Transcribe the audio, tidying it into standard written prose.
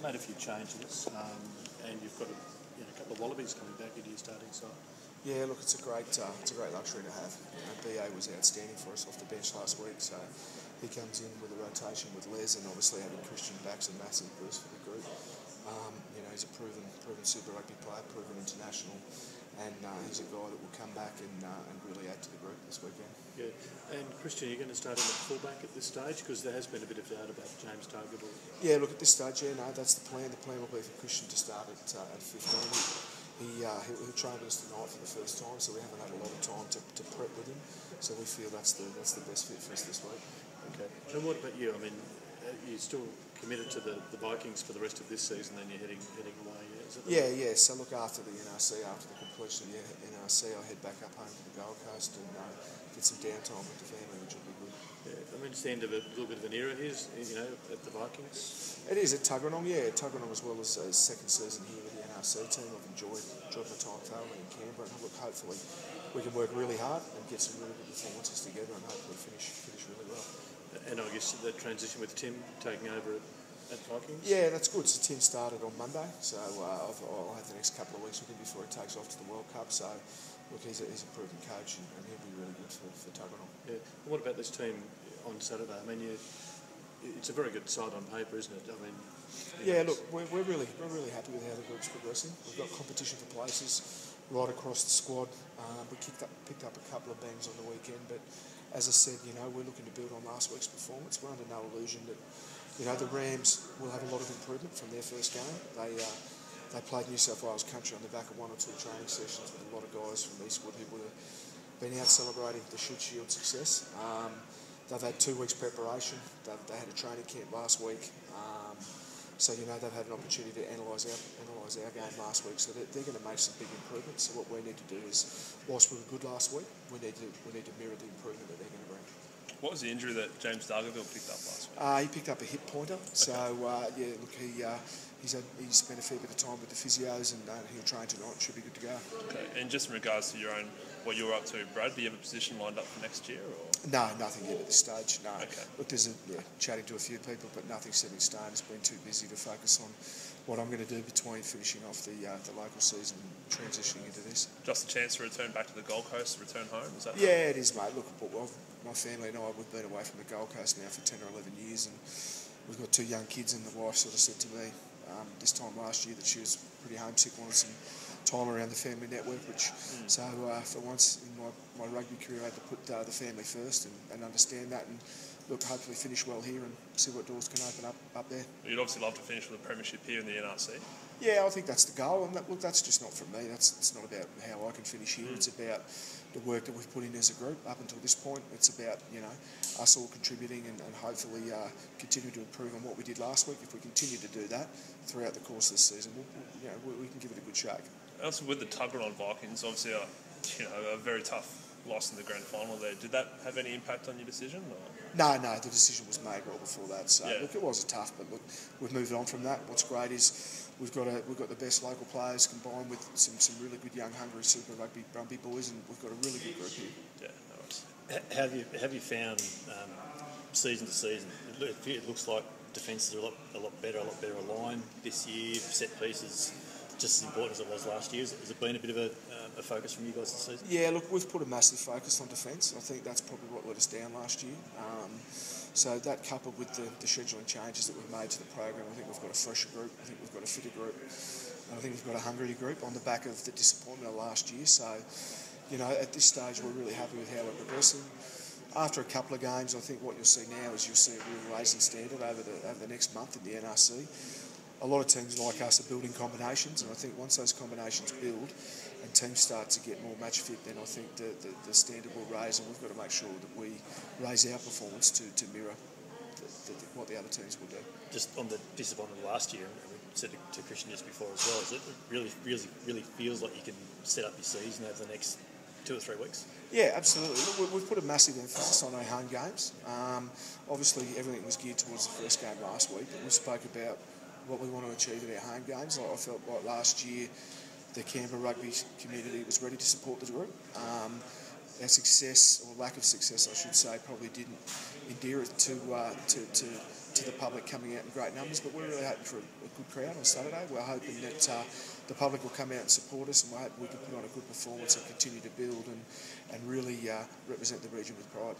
made a few changes, and you've got a couple of Wallabies coming back into your starting side. Yeah, look, it's a great luxury to have. BA was outstanding for us off the bench last week, so he comes in with a rotation with Les, and obviously having Christian back's a massive boost for the group. He's a proven Super Rugby player, proven international, and he's a guy that will come back and really add to the group this weekend. Yeah, and Christian, you're going to start him at fullback at this stage because there has been a bit of doubt about James Target. Yeah, look, at this stage, yeah, no, that's the plan. The plan will be for Christian to start at 15. He'll train with us tonight for the first time, so we haven't had a lot of time to prep with him. So we feel that's the best fit for us this week. Okay. And what about you? I mean, you're still committed to the Vikings for the rest of this season, then you're heading away. Yeah. So look, after the NRC, after the completion of the NRC, I'll head back up home to the Gold Coast and get some downtime with the family, which will be good. Yeah, I mean, it's the end of a little bit of an era here, at the Vikings. It is at Tuggeranong, yeah. Tuggeranong as well as second season here with the NRC team. I've enjoyed my time thoroughly in Canberra, and look, hopefully we can work really hard and get some really good performances together and hopefully finish really well. And I guess the transition with Tim taking over at Vikings? Yeah, that's good. So Tim started on Monday, so I'll have the next couple of weeks with him before he takes off to the World Cup. So look, he's a proven coach and he'll be really good for Tuggeranong. Yeah. And what about this team on Saturday? I mean, it's a very good side on paper, isn't it? I mean, yeah, look, we're really happy with how the group's progressing. We've got competition for places right across the squad. We picked up a couple of bangs on the weekend, but as I said, we're looking to build on last week's performance. We're under no illusion that, the Rams will have a lot of improvement from their first game. They played New South Wales country on the back of 1 or 2 training sessions with a lot of guys from Eastwood who would have been out celebrating the Shoot Shield success. They've had 2 weeks preparation. They had a training camp last week. So they've had an opportunity to analyse our game last week. So they're going to make some big improvements. So what we need to do is, whilst we were good last week, we need to mirror the improvement that they're going to bring. What was the injury that James Dargaville picked up last week? He picked up a hip pointer. Okay. So look, he's spent a fair bit of time with the physios, and he'll train tonight. Should be good to go. Okay. And just in regards to what you're up to, Brad, do you have a position lined up for next year? Or? No, nothing yet at this stage. No. Okay. Look, there's chatting to a few people, but nothing set in stone. It's been too busy to focus on what I'm going to do between finishing off the local season and transitioning into this. Just a chance to return back to the Gold Coast, return home? Is that yeah, it is, mate. Look, my family and I, we've been away from the Gold Coast now for 10 or 11 years, and we've got 2 young kids, and the wife sort of said to me this time last year that she was pretty homesick, wanted some time around the family network, so for once in my rugby career I had to put the family first and understand that, and look, hopefully finish well here and see what doors can open up there. You'd obviously love to finish with a premiership here in the NRC. Yeah, I think that's the goal, and look, that's just not from me. It's not about how I can finish here. It's about the work that we've put in as a group up until this point. It's about us all contributing and hopefully continue to improve on what we did last week. If we continue to do that throughout the course of this season, we can give it a good shake. Also, with the Tuggeranong Vikings, obviously a very tough loss in the grand final there. Did that have any impact on your decision? Or? No, the decision was made well before that. So yeah. Look, it was tough, but look, we've moved on from that. What's great is we've got the best local players combined with some really good young, hungry Super Rugby Brumby boys, and we've got a really good group here. Yeah, no worries. Have you found season to season? It looks like defences are a lot better aligned this year. Set pieces just as important as it was last year. Has it been a bit of a focus from you guys this season? Yeah, look, we've put a massive focus on defence. I think that's probably what let us down last year. So that coupled with the scheduling changes that we've made to the program, I think we've got a fresher group, I think we've got a fitter group, and I think we've got a hungrier group on the back of the disappointment of last year. So, at this stage we're really happy with how we're progressing. After a couple of games, I think what you'll see now is you'll see a real raising standard over the next month in the NRC. A lot of teams like us are building combinations, and I think once those combinations build and teams start to get more match fit, then I think the standard will raise, and we've got to make sure that we raise our performance to mirror what the other teams will do. Just on the disappointment of last year, and we said to Christian just before as well, is it really feels like you can set up your season over the next 2 or 3 weeks? Yeah, absolutely. Look, we've put a massive emphasis on our home games. Obviously, everything was geared towards the first game last week, but we spoke about what we want to achieve in our home games. I felt like last year the Canberra rugby community was ready to support the group. Our success, or lack of success I should say, probably didn't endear it to to the public coming out in great numbers, but we're really hoping for a good crowd on Saturday. We're hoping that the public will come out and support us, and we're hoping we can put on a good performance and continue to build and really represent the region with pride.